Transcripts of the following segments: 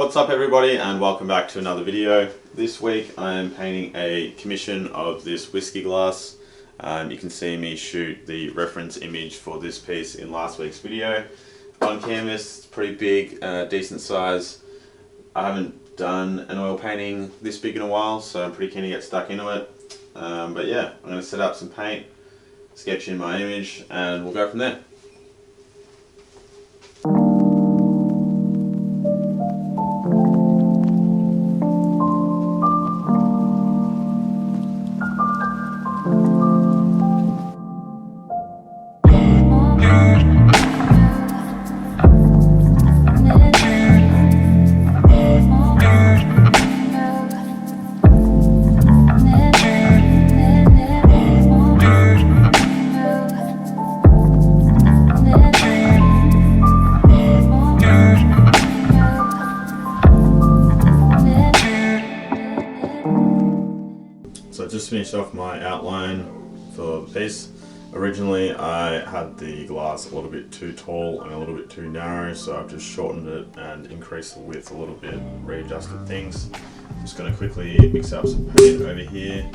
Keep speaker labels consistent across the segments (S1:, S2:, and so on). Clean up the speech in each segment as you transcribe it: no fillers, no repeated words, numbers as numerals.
S1: What's up everybody, and welcome back to another video. This week I am painting a commission of this whiskey glass. You can see me shoot the reference image for this piece in last week's video. On canvas, it's pretty big, decent size. I haven't done an oil painting this big in a while, so I'm pretty keen to get stuck into it. But yeah, I'm going to set up some paint, sketch in my image, and we'll go from there. So I just finished off my outline for the piece. Originally I had the glass a little bit too tall and a little bit too narrow, so I've just shortened it and increased the width a little bit, readjusted things. I'm just going to quickly mix up some paint over here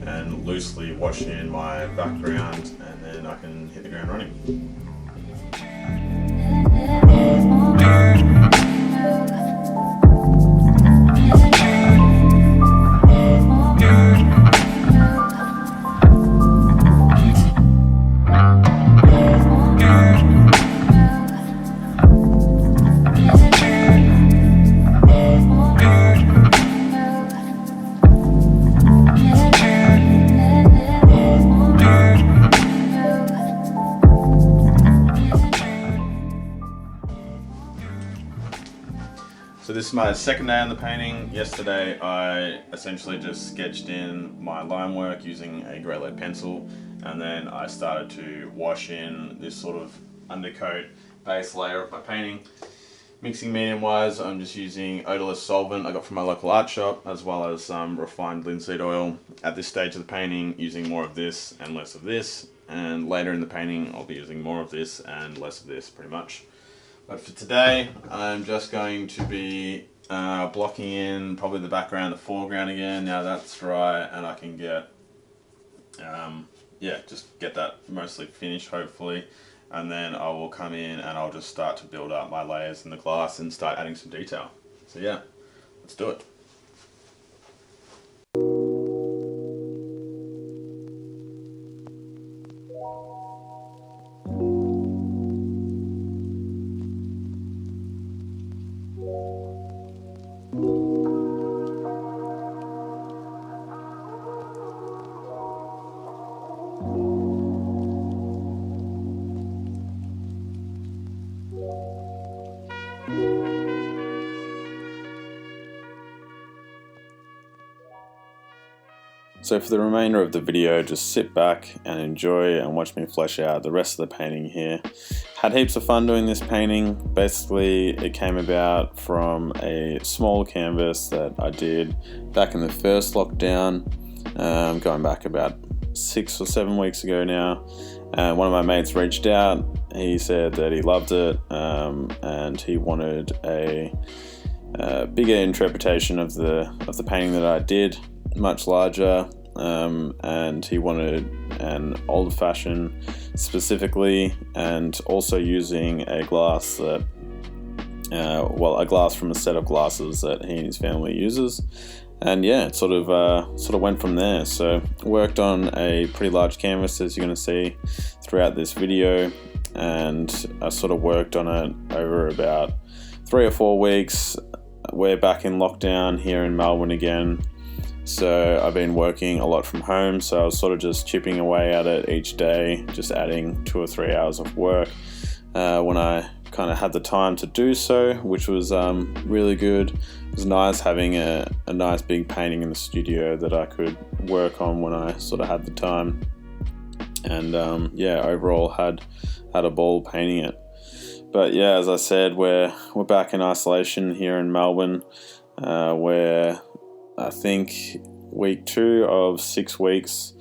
S1: and loosely wash in my background, and then I can hit the ground running. So this is my second day on the painting. Yesterday I essentially just sketched in my line work using a grey lead pencil, and then I started to wash in this sort of undercoat base layer of my painting. Mixing medium wise, I'm just using odorless solvent I got from my local art shop, as well as some refined linseed oil. At this stage of the painting, using more of this and less of this, and later in the painting I'll be using more of this and less of this, pretty much. But for today, I'm just going to be blocking in probably the background, the foreground again. Now that's dry, and I can get, just get that mostly finished hopefully. And then I will come in and I'll just start to build up my layers in the glass and start adding some detail. So yeah, let's do it. So for the remainder of the video, just sit back and enjoy and watch me flesh out the rest of the painting here. Had heaps of fun doing this painting. Basically, it came about from a small canvas that I did back in the first lockdown, going back about 6 or 7 weeks ago now. One of my mates reached out. He said that he loved it, and he wanted a bigger interpretation of the painting that I did, much larger, and he wanted an old-fashioned specifically, and also using a glass that, a glass from a set of glasses that he and his family uses. And yeah, it sort of went from there. So worked on a pretty large canvas, as you're going to see throughout this video, and I sort of worked on it over about 3 or 4 weeks. We're back in lockdown here in Melbourne again, so I've been working a lot from home, so I was sort of just chipping away at it each day, just adding 2 or 3 hours of work when I kind of had the time to do so, which was really good. It was nice having a nice big painting in the studio that I could work on when I sort of had the time, and yeah, overall had a ball painting it. But yeah, as I said, we're back in isolation here in Melbourne, where I think week 2 of 6 weeks,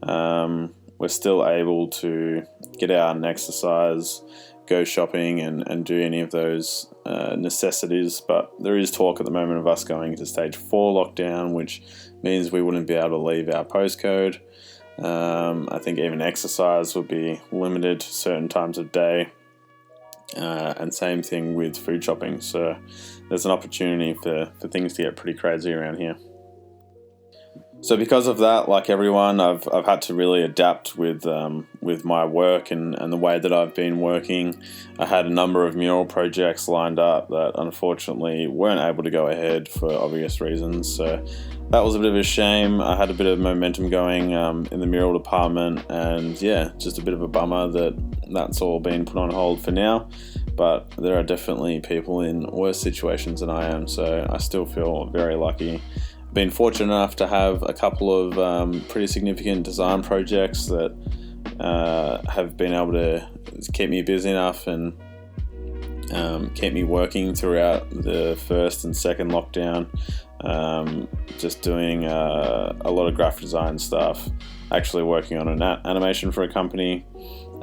S1: we're still able to get out and exercise, go shopping and do any of those necessities. But there is talk at the moment of us going into stage 4 lockdown, which means we wouldn't be able to leave our postcode. I think even exercise would be limited to certain times of day, and same thing with food shopping. So there's an opportunity for things to get pretty crazy around here. So because of that, like everyone, I've had to really adapt with my work and the way that I've been working. I had a number of mural projects lined up that unfortunately weren't able to go ahead for obvious reasons. So that was a bit of a shame. I had a bit of momentum going in the mural department, and yeah, just a bit of a bummer that that's all been put on hold for now. But there are definitely people in worse situations than I am, so I still feel very lucky. Been fortunate enough to have a couple of pretty significant design projects that have been able to keep me busy enough and keep me working throughout the first and second lockdown. Just doing a lot of graphic design stuff, actually working on an animation for a company,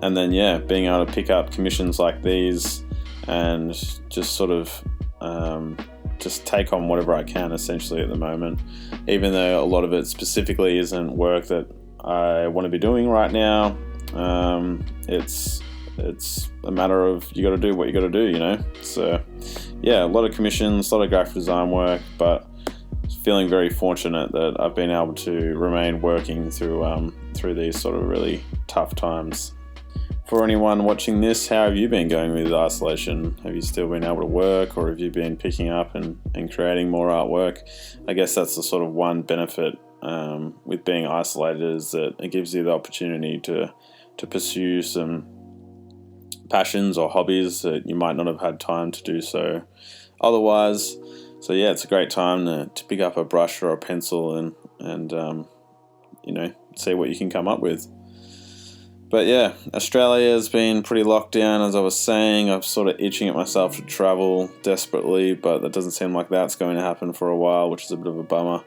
S1: and then yeah, being able to pick up commissions like these and just sort of just take on whatever I can essentially at the moment, even though a lot of it specifically isn't work that I want to be doing right now. It's a matter of you got to do what you got to do, you know. So yeah, a lot of commissions, a lot of graphic design work, but feeling very fortunate that I've been able to remain working through these sort of really tough times. For anyone watching this, how have you been going with isolation? Have you still been able to work, or have you been picking up and creating more artwork? I guess that's the sort of one benefit with being isolated, is that it gives you the opportunity to pursue some passions or hobbies that you might not have had time to do so otherwise. So yeah, it's a great time to pick up a brush or a pencil and you know, see what you can come up with. But yeah, Australia has been pretty locked down, as I was saying. I'm sort of itching at myself to travel desperately, but that doesn't seem like that's going to happen for a while, which is a bit of a bummer.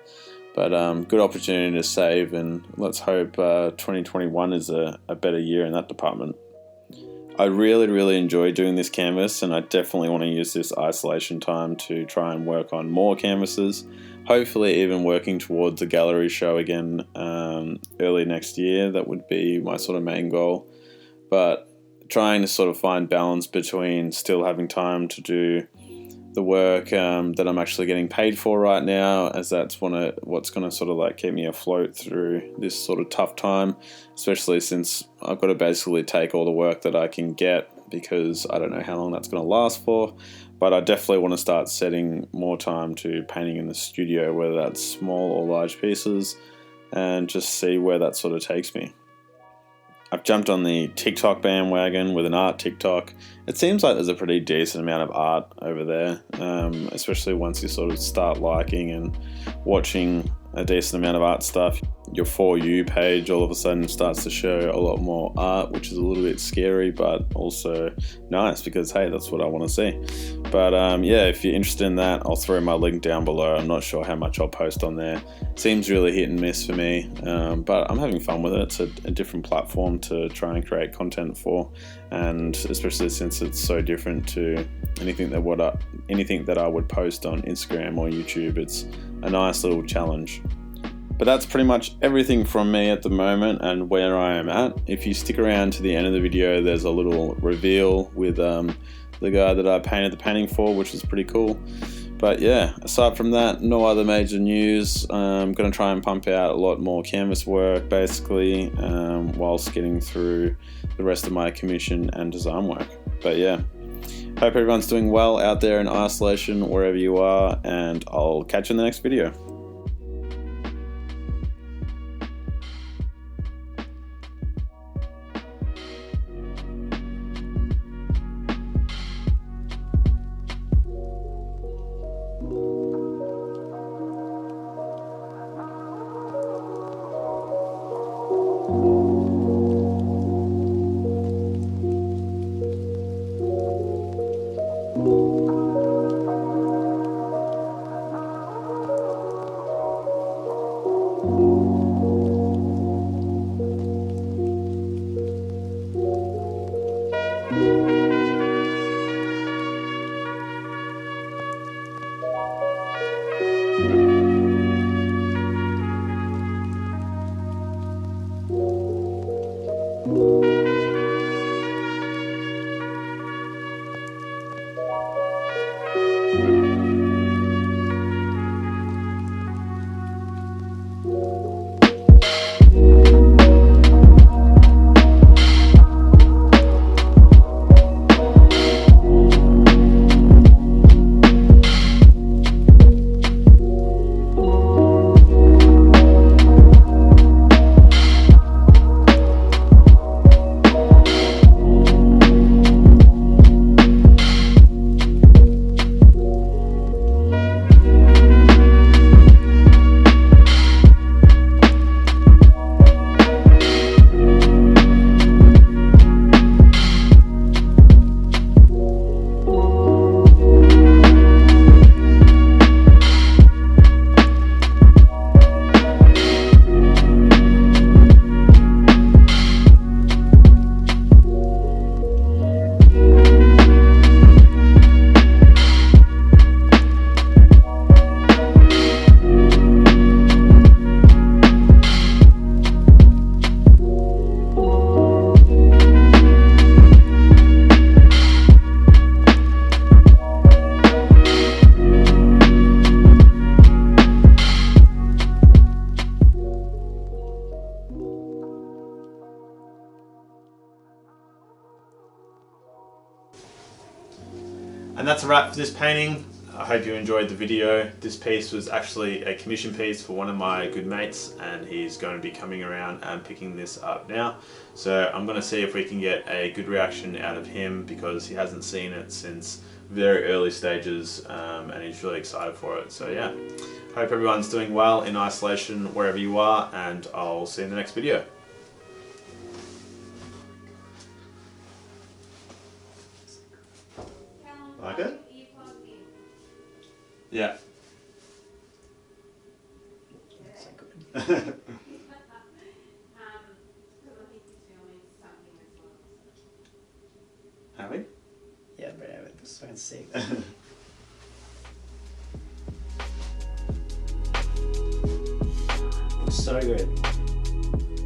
S1: But good opportunity to save, and let's hope 2021 is a better year in that department. I really enjoy doing this canvas, and I definitely want to use this isolation time to try and work on more canvases. Hopefully even working towards a gallery show again early next year. That would be my sort of main goal. But trying to sort of find balance between still having time to do the work that I'm actually getting paid for right now, as that's what's going to sort of like keep me afloat through this sort of tough time, especially since I've got to basically take all the work that I can get, because I don't know how long that's going to last for. But I definitely want to start setting more time to painting in the studio, whether that's small or large pieces, and just see where that sort of takes me. I've jumped on the TikTok bandwagon with an art TikTok. It seems like there's a pretty decent amount of art over there, especially once you sort of start liking and watching a decent amount of art stuff. Your For You page all of a sudden starts to show a lot more art, which is a little bit scary, but also nice, because hey, that's what I want to see. But yeah, if you're interested in that, I'll throw my link down below. I'm not sure how much I'll post on there. Seems really hit and miss for me, but I'm having fun with it. It's a different platform to try and create content for, and especially since it's so different to anything that I would post on Instagram or YouTube. It's a nice little challenge. But that's pretty much everything from me at the moment and where I am at. If you stick around to the end of the video, there's a little reveal with the guy that I painted the painting for, which is pretty cool. But yeah, aside from that, no other major news. I'm going to try and pump out a lot more canvas work, basically, whilst getting through the rest of my commission and design work. But yeah, hope everyone's doing well out there in isolation, wherever you are, and I'll catch you in the next video. And that's a wrap for this painting. I hope you enjoyed the video. This piece was actually a commission piece for one of my good mates, and he's going to be coming around and picking this up now. So I'm going to see if we can get a good reaction out of him, because he hasn't seen it since very early stages, and he's really excited for it. So yeah, hope everyone's doing well in isolation wherever you are, and I'll see you in the next video. Like it? Yeah. Have we?
S2: Yeah, but I was so I can see. Looks so good.